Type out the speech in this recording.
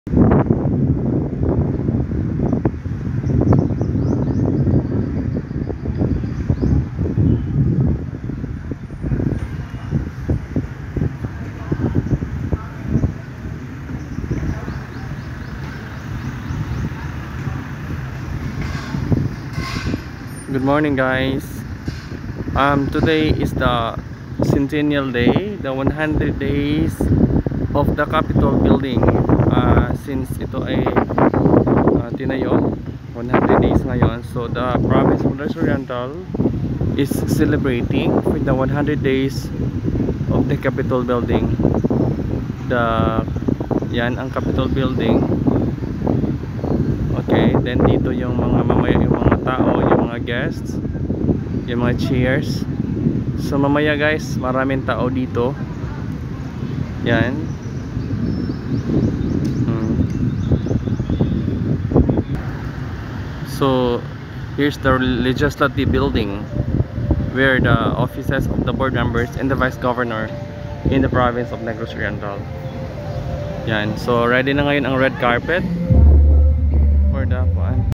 Good morning, guys. Today is the Centennial Day, the 100 days of the Capitol building. Since ito ay tinayo, 100 days ngayon. So the province of Negros Oriental is celebrating with the 100 days of the Capitol building. Yan ang Capitol building. Okay, then dito yung mga mamaya, yung mga tao, yung mga guests, yung mga chairs. So mamaya, guys, maraming tao dito. Yan. So here's the legislative building where the offices of the board members and the vice governor in the province of Negros Oriental. Yan. So ready na ngayon ang red carpet.